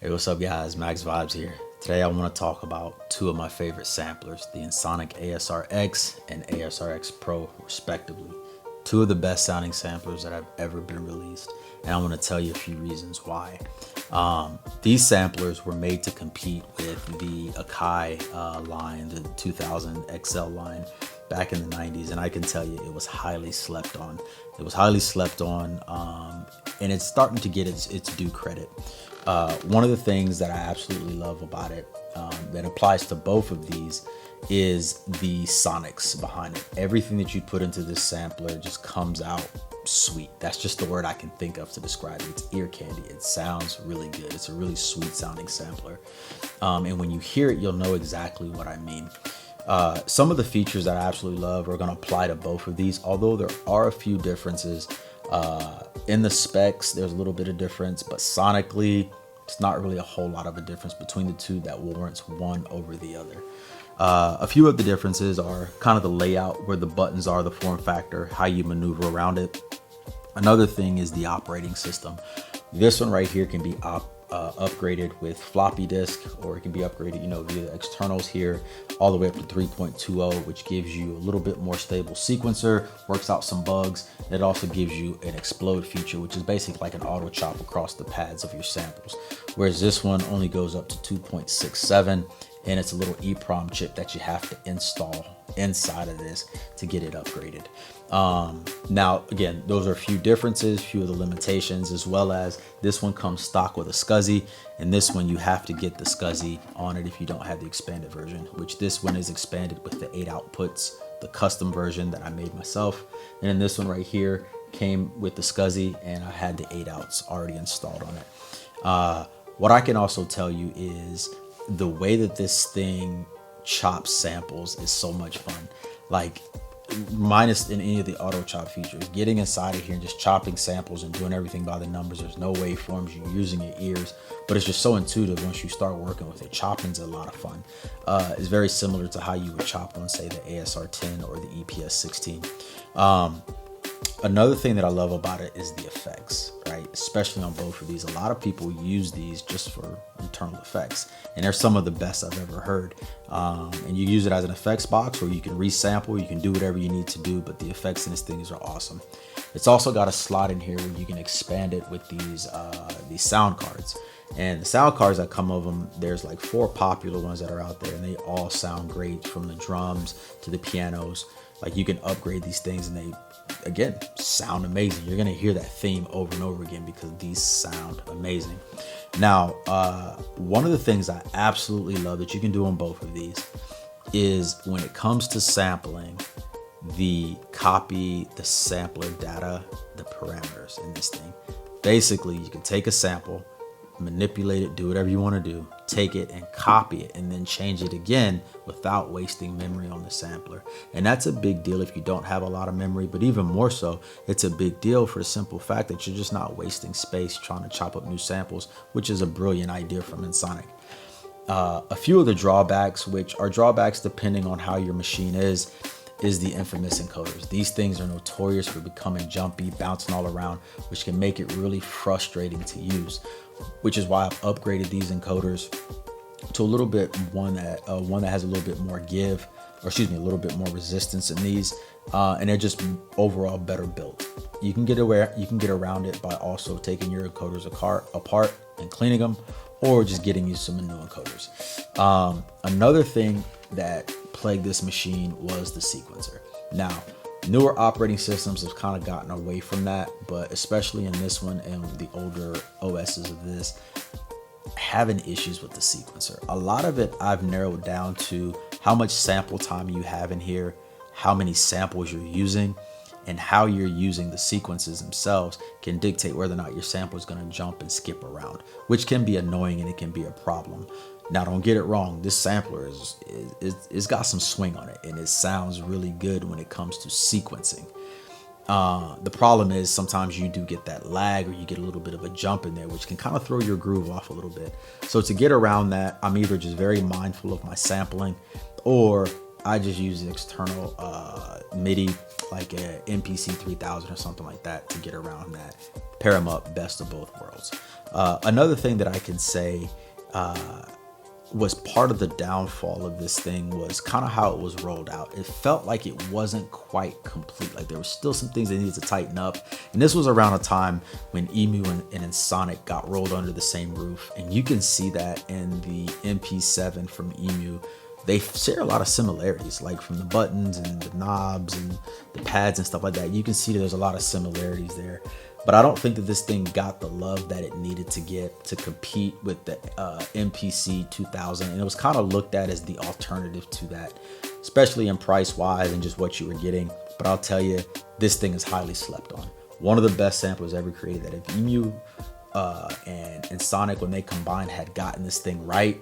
Hey, what's up guys? Max Vibes here. Today I want to talk about two of my favorite samplers, the Ensoniq ASR-X and ASR-X Pro respectively. Two of the best sounding samplers that have ever been released, and I want to tell you a few reasons why. These samplers were made to compete with the Akai line, the 2000 XL line back in the 90s, and I can tell you it was highly slept on. It was highly slept on, and it's starting to get its due credit. One of the things that I absolutely love about it that applies to both of these is the sonics behind it. Everything that you put into this sampler just comes out sweet. That's just the word I can think of to describe it. It's ear candy. It sounds really good. It's a really sweet sounding sampler. And when you hear it, you'll know exactly what I mean. Some of the features that I absolutely love are going to apply to both of these, although there are a few differences. In the specs, there's a little bit of difference, but sonically, it's not really a whole lot of a difference between the two that warrants one over the other. A few of the differences are kind of the layout, where the buttons are, the form factor, how you maneuver around it. Another thing is the operating system. This one right here can be upgraded with floppy disk, or it can be upgraded, via the externals here, all the way up to 3.20, which gives you a little bit more stable sequencer, works out some bugs. It also gives you an explode feature, which is basically like an auto chop across the pads of your samples. Whereas this one only goes up to 2.67, and it's a little EEPROM chip that you have to install inside of this to get it upgraded. Now, again, those are a few differences, few of the limitations, as well as this one comes stock with a SCSI, and this one you have to get the SCSI on it if you don't have the expanded version, which this one is expanded with the 8 outputs, the custom version that I made myself. And then this one right here came with the SCSI, and I had the 8 outs already installed on it. What I can also tell you is the way that this thing chops samples is so much fun. Like, minus in any of the auto chop features, getting inside of here and just chopping samples and doing everything by the numbers. There's no waveforms, you're using your ears, but it's just so intuitive once you start working with it. Chopping's a lot of fun. It's very similar to how you would chop on, say, the ASR-10 or the EPS-16. Another thing that I love about it is the effects, right? Especially on both of these. A lot of people use these just for internal effects, and they're some of the best I've ever heard. And you use it as an effects box, or you can resample, you can do whatever you need to do, but the effects in this thing are awesome. It's also got a slot in here where you can expand it with these sound cards. And the sound cards that come of them, there's like 4 popular ones that are out there, and they all sound great, from the drums to the pianos. Like, you can upgrade these things and they, again, sound amazing. You're gonna hear that theme over and over again because these sound amazing. Now, one of the things I absolutely love that you can do on both of these is when it comes to sampling, the sampler data, the parameters in this thing. Basically, you can take a sample, manipulate it, do whatever you want to do, take it and copy it, and then change it again without wasting memory on the sampler. And that's a big deal if you don't have a lot of memory, but even more so, it's a big deal for the simple fact that you're just not wasting space trying to chop up new samples, which is a brilliant idea from Ensoniq. A few of the drawbacks, which are drawbacks depending on how your machine is the infamous encoders. These things are notorious for becoming jumpy, bouncing all around, which can make it really frustrating to use, which is why I've upgraded these encoders to a little bit one that has a little bit more give, or excuse me, a little bit more resistance in these, and they're just overall better built. You can get around it by also taking your encoders apart and cleaning them, or just getting you some new encoders. Another thing that plagued this machine was the sequencer. Now, newer operating systems have kind of gotten away from that, but especially in this one and the older OSs of this, having issues with the sequencer. A lot of it I've narrowed down to how much sample time you have in here, how many samples you're using, and how you're using the sequences themselves can dictate whether or not your sample is going to jump and skip around, which can be annoying and it can be a problem. Now, don't get it wrong, this sampler is got some swing on it, and it sounds really good when it comes to sequencing. The problem is sometimes you do get that lag, or you get a little bit of a jump in there, which can kind of throw your groove off a little bit. So to get around that, I'm either just very mindful of my sampling, or I just use the external MIDI, like a MPC 3000 or something like that, to get around that. Pair them up, best of both worlds. Another thing that I can say was part of the downfall of this thing was kind of how it was rolled out. It felt like it wasn't quite complete. Like there were still some things they needed to tighten up. And this was around a time when Emu and Ensoniq got rolled under the same roof. And you can see that in the MP7 from Emu. They share a lot of similarities, like from the buttons and the knobs and the pads and stuff like that. You can see that there's a lot of similarities there. But I don't think that this thing got the love that it needed to get to compete with the MPC 2000. And it was kind of looked at as the alternative to that, especially in price wise and just what you were getting. But I'll tell you, this thing is highly slept on. One of the best samplers ever created. That if Emu and Ensoniq, when they combined, had gotten this thing right,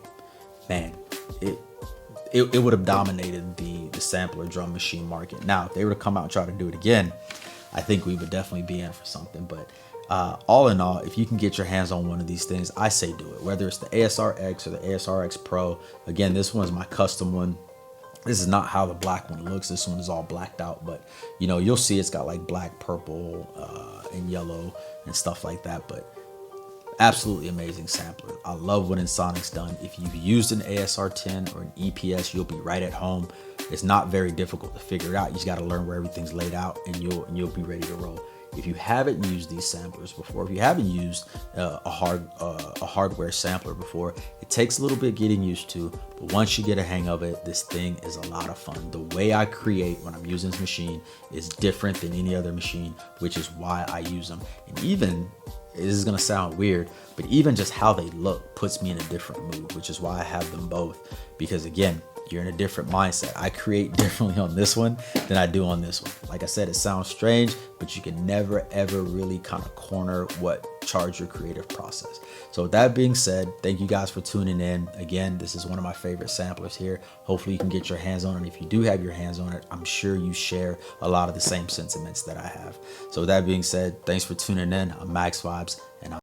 man, it would have dominated the sampler drum machine market. Now, if they were to come out and try to do it again, I think we would definitely be in for something. But all in all, if you can get your hands on one of these things, I say do it. Whether it's the ASR-X or the ASR-X Pro. Again, this one is my custom one. This is not how the black one looks. This one is all blacked out. But, you know, you'll see it's got like black, purple, and yellow and stuff like that. But absolutely amazing sampler. I love what Ensoniq's done. If you've used an ASR-10 or an EPS, you'll be right at home. It's not very difficult to figure it out. You just got to learn where everything's laid out, and you'll be ready to roll. If you haven't used these samplers before, if you haven't used a hardware sampler before, it takes a little bit getting used to, but once you get a hang of it, this thing is a lot of fun. The way I create when I'm using this machine is different than any other machine, which is why I use them. And even, this is gonna sound weird, but even just how they look puts me in a different mood, which is why I have them both. Because again, you're in a different mindset. I create differently on this one than I do on this one. Like I said, it sounds strange, but you can never, ever really kind of corner what charge your creative process. So with that being said, thank you guys for tuning in. Again, this is one of my favorite samplers here. Hopefully you can get your hands on it. If you do have your hands on it, I'm sure you share a lot of the same sentiments that I have. So with that being said, thanks for tuning in. I'm Max Vibes, and